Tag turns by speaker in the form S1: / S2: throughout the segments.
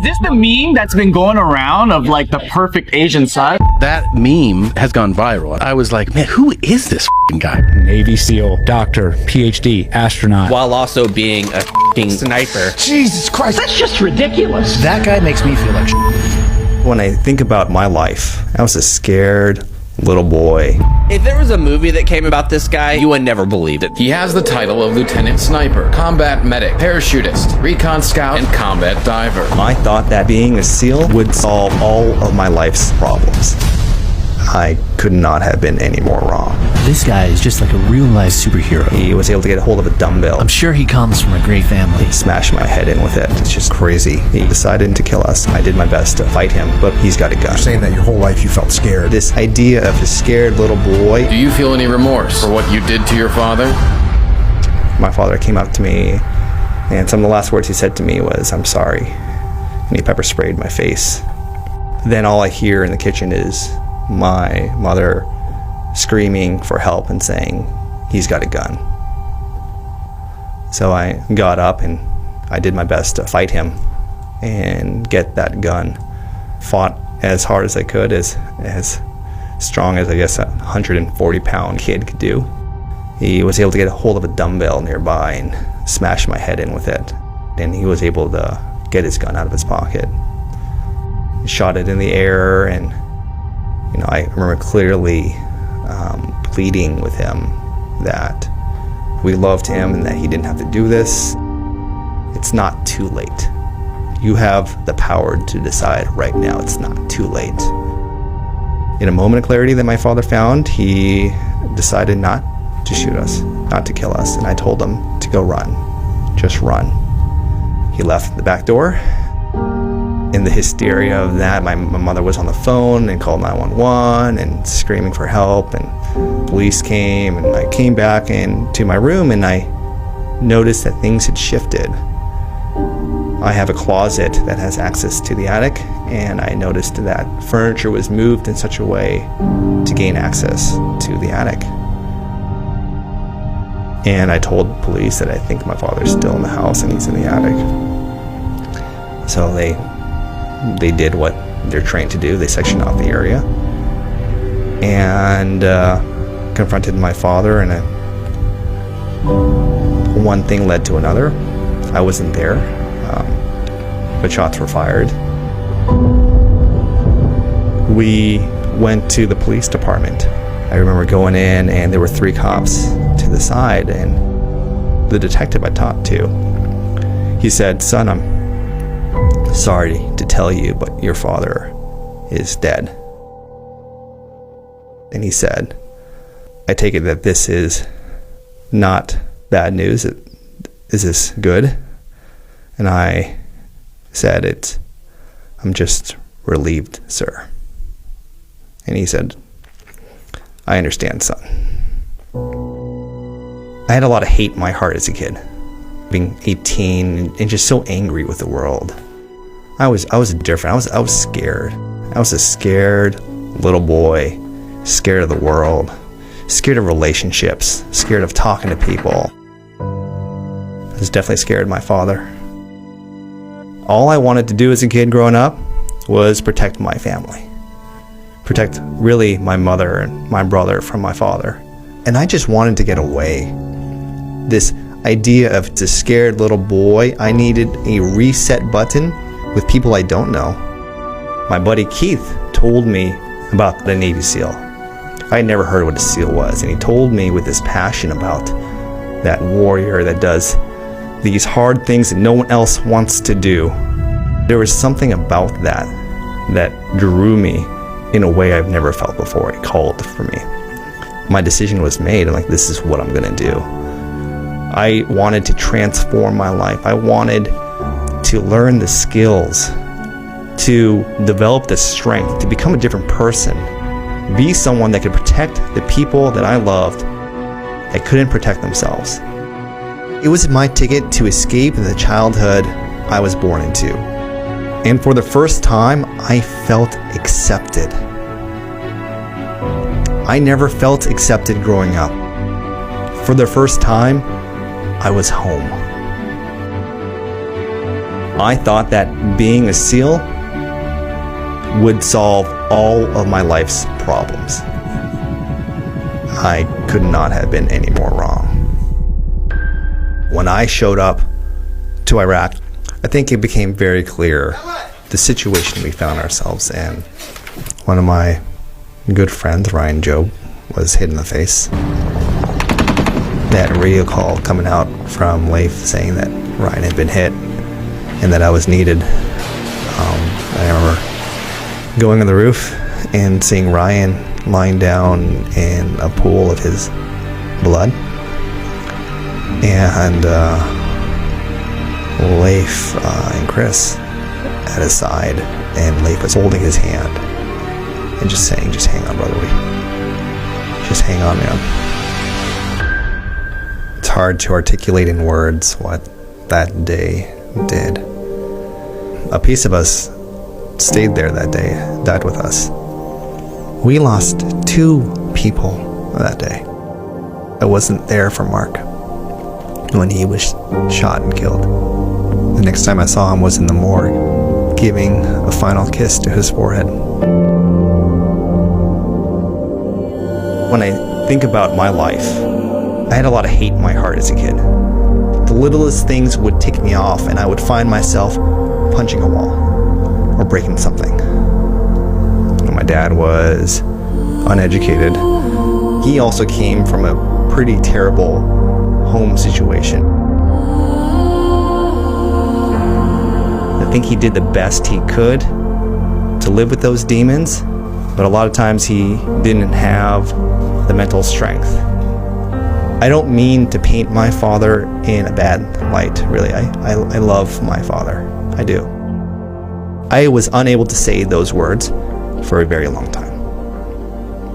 S1: this the meme that's been going around of like the perfect Asian son?
S2: That meme has gone viral. I was like, man, who is this f***ing guy?
S3: Navy SEAL, doctor, PhD, astronaut.
S4: While also being a f***ing sniper.
S5: Jesus Christ.
S6: That's just ridiculous.
S5: That guy makes me feel like
S7: When I think about my life, I was a scared little boy.
S4: If there was a movie that came about this guy, you would never believe it.
S8: He has the title of Lieutenant Sniper, Combat Medic, Parachutist, Recon Scout, and Combat Diver.
S7: I thought that being a SEAL would solve all of my life's problems. I could not have been any more wrong.
S9: This guy is just like a real-life superhero.
S7: He was able to get a hold of a dumbbell.
S9: I'm sure he comes from a great family.
S7: Smash my head in with it. It's just crazy. He decided to kill us. I did my best to fight him, but he's got a gun.
S5: You're saying that your whole life you felt scared.
S7: This idea of a scared little boy.
S8: Do you feel any remorse for what you did to your father?
S7: My father came up to me, and some of the last words he said to me was, "I'm sorry." And he pepper sprayed my face. Then all I hear in the kitchen is my mother screaming for help and saying, "He's got a gun." So I got up and I did my best to fight him and get that gun. Fought as hard as I could, as strong as I guess a 140-pound kid could do. He was able to get a hold of a dumbbell nearby and smash my head in with it. And he was able to get his gun out of his pocket. He shot it in the air, and I remember clearly pleading with him that we loved him and that he didn't have to do this. It's not too late. You have the power to decide right now. It's not too late. In a moment of clarity that my father found, he decided not to shoot us, not to kill us, and I told him to go run. Just run. He left the back door. In the hysteria of that, my mother was on the phone and called 911 and screaming for help, and police came, and I came back into my room and I noticed that things had shifted. I have a closet that has access to the attic, and I noticed that furniture was moved in such a way to gain access to the attic. And I told police that I think my father's still in the house and he's in the attic. So they did what they're trained to do. They sectioned off the area and confronted my father, and one thing led to another. I wasn't there, but shots were fired. We went to the police department. I remember going in, and there were 3 cops to the side, and the detective I talked to, he said, "Son, I'm sorry to tell you, but your father is dead." And he said, "I take it that this is not bad news. Is this good?" And I said, "I'm just relieved, sir." And he said, "I understand, son." I had a lot of hate in my heart as a kid, being 18 and just so angry with the world. I was different. I was scared. I was a scared little boy, scared of the world, scared of relationships, scared of talking to people. I was definitely scared of my father. All I wanted to do as a kid growing up was protect my family. Protect really my mother and my brother from my father. And I just wanted to get away. This idea of the scared little boy, I needed a reset button with people I don't know. My buddy Keith told me about the Navy SEAL. I had never heard what a SEAL was, and he told me with this passion about that warrior that does these hard things that no one else wants to do. There was something about that drew me in a way I've never felt before. It called for me. My decision was made. I'm like, this is what I'm gonna do. I wanted to transform my life. I wanted to learn the skills, to develop the strength, to become a different person, be someone that could protect the people that I loved that couldn't protect themselves. It was my ticket to escape the childhood I was born into. And for the first time, I felt accepted. I never felt accepted growing up. For the first time, I was home. I thought that being a SEAL would solve all of my life's problems. I could not have been any more wrong. When I showed up to Iraq, I think it became very clear the situation we found ourselves in. One of my good friends, Ryan Job, was hit in the face. That radio call coming out from Leif saying that Ryan had been hit and that I was needed. I remember going on the roof and seeing Ryan lying down in a pool of his blood. And Leif and Chris at his side, and Leif was holding his hand and just saying, just hang on, brother. Just hang on, man. It's hard to articulate in words what that day did. A piece of us stayed there that day, died with us. We lost 2 people that day. I wasn't there for Mark when he was shot and killed. The next time I saw him was in the morgue, giving a final kiss to his forehead. When I think about my life, I had a lot of hate in my heart as a kid. The littlest things would tick me off, and I would find myself punching a wall or breaking something. My dad was uneducated. He also came from a pretty terrible home situation. I think he did the best he could to live with those demons, but a lot of times he didn't have the mental strength. I don't mean to paint my father in a bad light, really. I love my father. I do. I was unable to say those words for a very long time.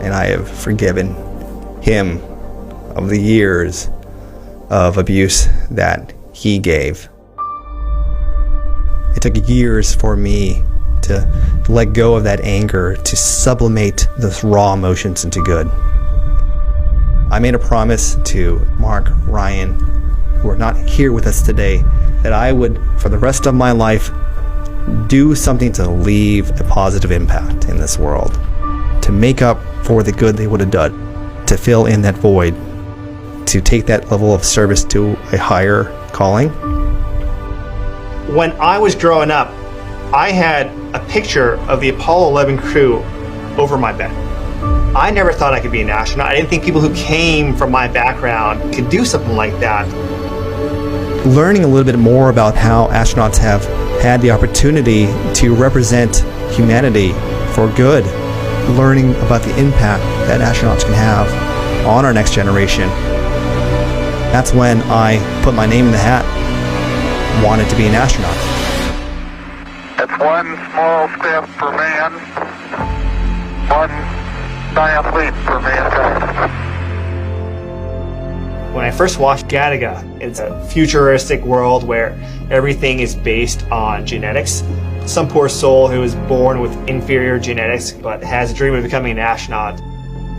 S7: And I have forgiven him of the years of abuse that he gave. It took years for me to let go of that anger, to sublimate those raw emotions into good. I made a promise to Mark, Ryan, who are not here with us today, that I would, for the rest of my life, do something to leave a positive impact in this world, to make up for the good they would have done, to fill in that void, to take that level of service to a higher calling.
S6: When I was growing up, I had a picture of the Apollo 11 crew over my bed. I never thought I could be an astronaut. I didn't think people who came from my background could do something like that.
S7: Learning a little bit more about how astronauts have had the opportunity to represent humanity for good, learning about the impact that astronauts can have on our next generation. That's when I put my name in the hat, wanted to be an astronaut.
S10: It's one small step for man, one giant leap for mankind.
S6: When I first watched Gattaca, it's a futuristic world where everything is based on genetics. Some poor soul who was born with inferior genetics but has a dream of becoming an astronaut.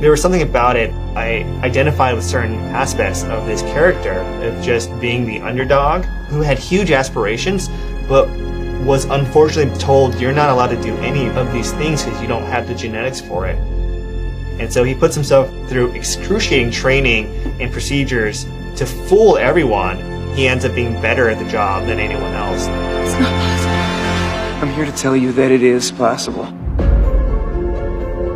S6: There was something about it. I identified with certain aspects of this character, of just being the underdog who had huge aspirations but was unfortunately told you're not allowed to do any of these things because you don't have the genetics for it. And so he puts himself through excruciating training and procedures to fool everyone. He ends up being better at the job than anyone else.
S11: It's not possible. I'm here to tell you that it is possible.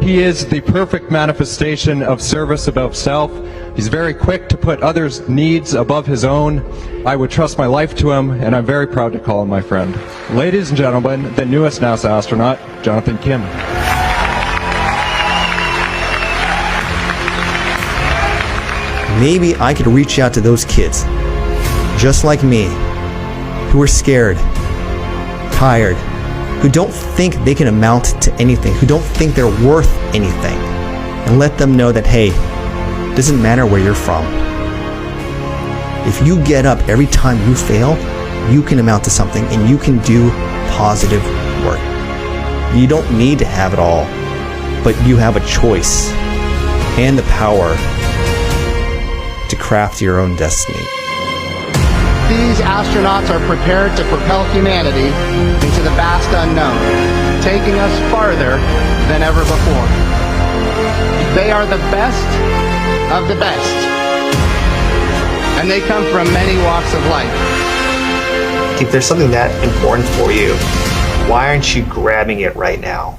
S12: He is the perfect manifestation of service above self. He's very quick to put others' needs above his own. I would trust my life to him, and I'm very proud to call him my friend. Ladies and gentlemen, the newest NASA astronaut, Jonathan Kim.
S7: Maybe I could reach out to those kids, just like me, who are scared, tired, who don't think they can amount to anything, who don't think they're worth anything, and let them know that, hey, it doesn't matter where you're from. If you get up every time you fail, you can amount to something and you can do positive work. You don't need to have it all, but you have a choice and the power to craft your own destiny.
S13: these astronauts are prepared to propel humanity into the vast unknown, taking us farther than ever before. They are the best of the best, and they come from many walks of life.
S6: If there's something that important for you, why aren't you grabbing it right now?